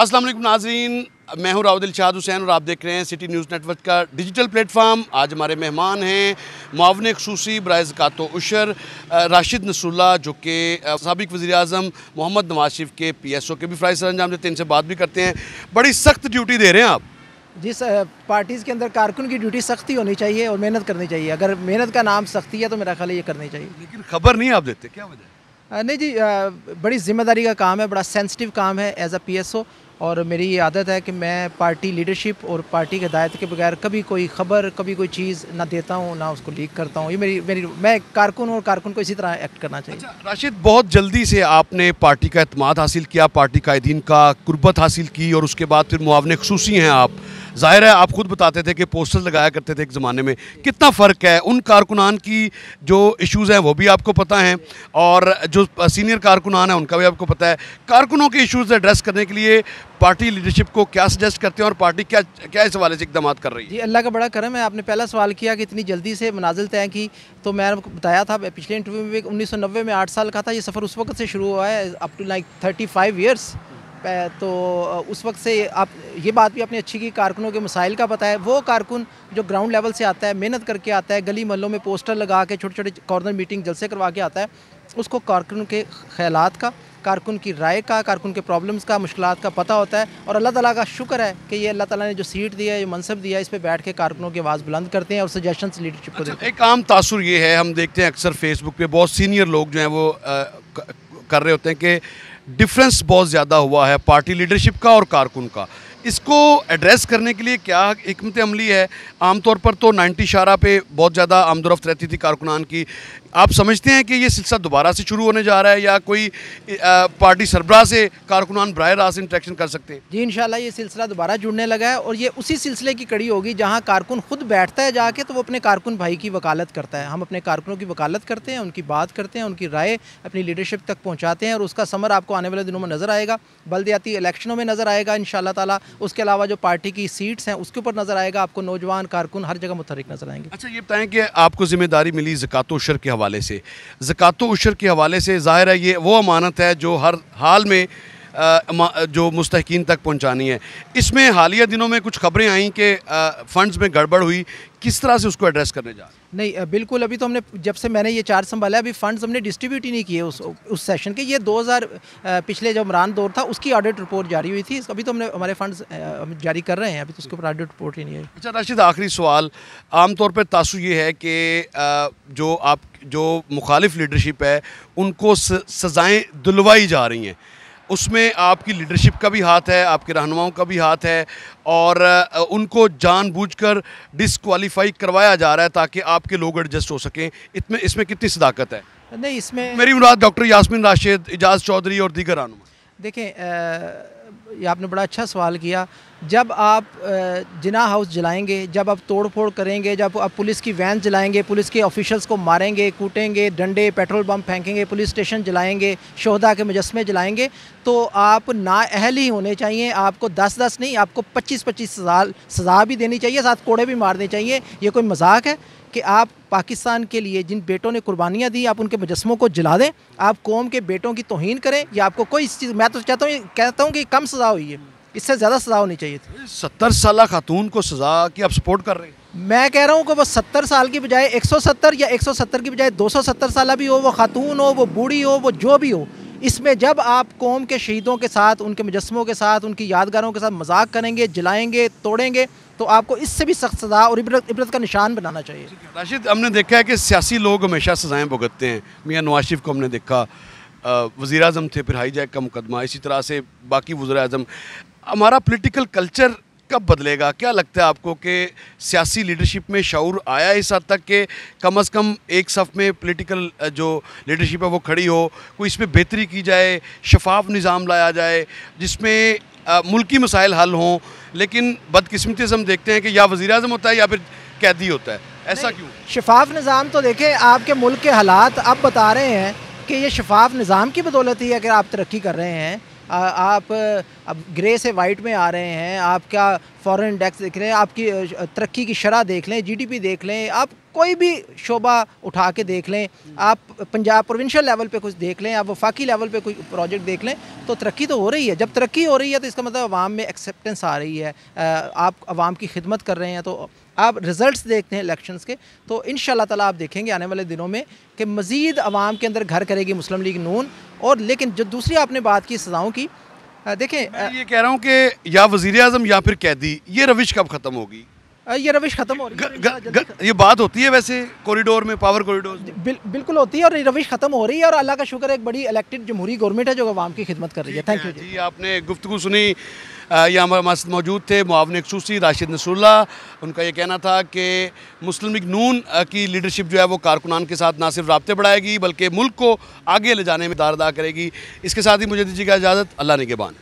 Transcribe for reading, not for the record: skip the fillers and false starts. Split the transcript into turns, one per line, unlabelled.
अस्सलाम वालेकुम नाज़रीन, मैं हूं राव दिलशाद हुसैन और आप देख रहे हैं सिटी न्यूज़ नेटवर्क का डिजिटल प्लेटफार्म। आज हमारे मेहमान हैं मुआविन ख़ुसूसी बराए ज़कात व उशर राशिद नसरुल्लाह, जो कि साबिक़ वज़ीर आज़म मोहम्मद नवाज शरीफ के PSO के भी फ़राइज़ सर अंजाम देते हैं। इनसे बात भी करते हैं। बड़ी सख्त ड्यूटी दे रहे हैं आप।
जिस पार्टीज़ के अंदर कारकुन की ड्यूटी सख्ती होनी चाहिए और मेहनत करनी चाहिए। अगर मेहनत का नाम सख्ती है तो मेरा ख्याल है ये करनी चाहिए।
लेकिन खबर नहीं आप देते, क्या वजह है?
नहीं जी, बड़ी ज़िम्मेदारी का काम है, बड़ा सेंसिटिव काम है एज अ PSO। और मेरी ये आदत है कि मैं पार्टी लीडरशिप और पार्टी के हिदायत के बगैर कभी कोई ख़बर, कभी कोई चीज़ ना देता हूँ, ना उसको लीक करता हूँ। ये मेरी मैं कारकुन और कारकुन को इसी तरह एक्ट करना चाहिए।
अच्छा राशिद, बहुत जल्दी से आपने पार्टी का एतमाद हासिल किया, पार्टी कायदीन का कुर्बत हासिल की और उसके बाद फिर मुआविन ख़ुसूसी हैं आप। ज़ाहिर है आप खुद बताते थे कि पोस्टर्स लगाया करते थे एक ज़माने में। कितना फ़र्क है? उन कारकुनान की जो इश्यूज़ हैं वो भी आपको पता हैं और जो सीनियर कारकुनान हैं उनका भी आपको पता है। कारकुनों के इश्यूज़ एड्रेस करने के लिए पार्टी लीडरशिप को क्या सजेस्ट करते हैं और पार्टी क्या क्या इस हवाले से इक़दाम कर रही है?
जी, अल्लाह का बड़ा करम है। आपने पहला सवाल किया कि इतनी जल्दी से मनाजिल तय की, तो मैंने बताया था पिछले इंटरव्यू में भी 1990 में 8 साल का था। ये सफ़र उस वक्त से शुरू हुआ है, अप टू लाइक 35 ईयर्स। तो उस वक्त से आप ये बात भी अपनी अच्छी की कारकुनों के मसाइल का पता है। वो कारकुन जो ग्राउंड लेवल से आता है, मेहनत करके आता है, गली मोहल्लों में पोस्टर लगा के छोटे छोटे कॉर्नर मीटिंग जलसे करवा के आता है, उसको कारकुन के ख्यालात का, कारकुन की राय का, कारकुन के प्रॉब्लम्स का, मुश्किलात का पता होता है। और अल्लाह ताला का शुक्र है कि ये अल्लाह ताला ने जो सीट दिया है, जो मनसब दिया है, इस पर बैठ के कारकुनों की आवाज़ बुलंद करते हैं और सजेशंस लीडरशिप को देते हैं।
एक आम तासुर ये है, हम देखते हैं अक्सर फेसबुक पे बहुत सीनियर लोग जो हैं वो कर रहे होते हैं कि डिफरेंस बहुत ज़्यादा हुआ है पार्टी लीडरशिप का और कारकुन का। इसको एड्रेस करने के लिए क्या हिकमत अमली है? आमतौर पर तो 90 शारा पे बहुत ज़्यादा आमदोरफ्त रहती थी कारकुनान की। आप समझते हैं कि ये सिलसिला दोबारा से शुरू होने जा रहा है या कोई पार्टी सरबराह से कारकुनान बराह रास्त इंटरेक्शन कर सकते हैं?
जी, इंशाल्लाह ये सिलसिला दोबारा जुड़ने लगा है और ये उसी सिलसिले की कड़ी होगी जहाँ कारकुन खुद बैठता है जाके, तो वो अपने कारकुन भाई की वकालत करता है। हम अपने कारकुनों की वकालत करते हैं, उनकी बात करते हैं, उनकी राय अपनी लीडरशिप तक पहुँचाते हैं और उसका समर आपको आने वाले दिनों में नज़र आएगा। बल्दियाती इलेक्शनों में नज़र आएगा इंशाल्लाह ताला। उसके अलावा जो पार्टी की सीट्स हैं उसके ऊपर नज़र आएगा। आपको नौजवान कारकुन हर जगह मुतहरिक नज़र आएंगे। अच्छा,
ये बताएं कि आपको ज़िम्मेदारी मिली ज़कात व उशर के हवाले से। ज़कात व उशर के हवाले से ज़ाहिर है ये वो अमानत है जो हर हाल में जो मुस्तहिकीन तक पहुंचानी है। इसमें हालिया दिनों में कुछ खबरें आई कि फ़ंड्स में गड़बड़ हुई। किस तरह से उसको एड्रेस करने जा रहे हैं?
नहीं, बिल्कुल। अभी तो हमने, जब से मैंने ये चार्ज संभाला है, अभी फ़ंड्स हमने डिस्ट्रीब्यूट ही नहीं किए उस सेशन के। ये 2000 पिछले जो इमरान दौर था उसकी ऑडिट रिपोर्ट जारी हुई थी। अभी तो हमने हमारे फ़ंड्स हम जारी कर रहे हैं, अभी तो उसके ऊपर ऑडिट रिपोर्ट ही नहीं है।
अच्छा राशिद, आखिरी सवाल। आमतौर पर तासुर ये है कि जो मुखालिफ लीडरशिप है उनको सज़ाएँ दिलवाई जा रही हैं। उसमें आपकी लीडरशिप का भी हाथ है, आपके रहनुमाओं का भी हाथ है और उनको जानबूझकर डिसक्वालीफाई करवाया जा रहा है ताकि आपके लोग एडजस्ट हो सकें। इसमें कितनी सदाकत है?
नहीं, इसमें
मेरी मुराद डॉक्टर यास्मीन राशिद, इजाज़ चौधरी और दीगर रहनुमा।
देखें, ये आपने बड़ा अच्छा सवाल किया। जब आप जिना हाउस जलाएंगे, जब आप तोड़ फोड़ करेंगे, जब आप पुलिस की वैन जलाएंगे, पुलिस के ऑफिशियल्स को मारेंगे, कूटेंगे, डंडे पेट्रोल बम फेंकेंगे, पुलिस स्टेशन जलाएंगे, शोहदा के मुजस्मे जलाएंगे, तो आप नाअहल ही होने चाहिए। आपको 10-10 नहीं, आपको 25-25 साल सज़ा भी देनी चाहिए, साथ कोड़े भी मारने चाहिए। ये कोई मजाक है कि आप पाकिस्तान के लिए जिन बेटों ने कुर्बानियाँ दी, आप उनके मुजस्मों को जला दें, आप कौम के बेटों की तौहीन करें? या आपको कोई इस चीज़, मैं तो कहता हूँ कि कम सज़ा हुई है, इससे ज़्यादा सज़ा होनी चाहिए थी।
70 साल खातून को सज़ा की आप सपोर्ट कर रहे हैं?
मैं कह रहा हूँ कि वो 70 साल की बजाय 170 या 170 की बजाय 270 साल भी हो, वो खातून हो, वो बूढ़ी हो, वो जो भी हो, इसमें जब आप कौम के शहीदों के साथ, उनके मुजस्मों के साथ, उनकी यादगारों के साथ मजाक करेंगे, जलाएंगे, तोड़ेंगे, तो आपको इससे भी सख्त सज़ा और इबरत का निशान बनाना चाहिए।
राशिद, हमने देखा है कि सियासी लोग हमेशा सज़ाएँ भुगतते हैं। मियाँ नवाज शरीफ को हमने देखा, वज़ीर आज़म थे, फिर हाईजैक का मुकदमा, इसी तरह से बाकी वज़ीर आज़म। हमारा पॉलिटिकल कल्चर कब बदलेगा? क्या लगता है आपको कि सियासी लीडरशिप में शऊर आया इस हद तक कि कम से कम एक सफ़ में पॉलिटिकल जो लीडरशिप है वो खड़ी हो, कोई इसमें बेहतरी की जाए, शफाफ निज़ाम लाया जाए जिसमें मुल्की मसाइल हल हों? लेकिन बदकिस्मती से हम देखते हैं कि या वज़ीर आज़म होता है या फिर कैदी होता है। ऐसा क्यों?
शफाफ निज़ाम तो देखें, आपके मुल्क के हालात अब बता रहे हैं कि ये शफाफ निज़ाम की बदौलत ही है कि आप तरक्की कर रहे हैं। आप अब ग्रे से वाइट में आ रहे हैं, आपका फॉरेन इंडेक्स देख लें, आपकी तरक्की की शरह देख लें, जीडीपी देख लें, आप कोई भी शोबा उठा के देख लें, आप पंजाब प्रोविंशियल लेवल पे कुछ देख लें, आप वफाकी लेवल पे कोई प्रोजेक्ट देख लें, तो तरक्की तो हो रही है। जब तरक्की हो रही है तो इसका मतलब अवाम में एक्सेप्टेंस आ रही है, आप अवाम की खिदमत कर रहे हैं। तो आप रिज़ल्ट्स देखते हैं इलेक्शंस के, तो इंशाल्लाह ताला आप देखेंगे आने वाले दिनों में कि मज़ीद अवाम के अंदर घर करेगी मुस्लिम लीग नून। और लेकिन जो दूसरी आपने बात की सज़ाओं की, देखें
मैं ये कह रहा हूँ कि या वज़ीर-ए-आज़म या फिर कैदी, ये रविश कब ख़त्म होगी?
ये रविश ख़त्म हो रही है,
ये बात होती है वैसे कॉरिडोर में, पावर कॉरिडोर में?
बिल्कुल होती है, और ये रविश ख़त्म हो रही है। और अल्लाह का शुक्र है, एक बड़ी इलेक्टेड जमहूरी गवर्नमेंट है जो अवाम की खिदमत कर रही है। थैंक यू
जी। आपने गुफ्तगू सुनी। ये हमारे साथ मौजूद थे मुआविन खसूसी राशिद नसरुल्लाह। उनका ये कहना था कि मुस्लिम लीग नून की लीडरशिप जो है वो कारकुनान के साथ ना सिर्फ राब्ते बढ़ाएगी बल्कि मुल्क को आगे ले जाने में दार अदा करेगी। इसके साथ ही मुझे दीजिएगा इजाज़त। अल्लाह निगहबान।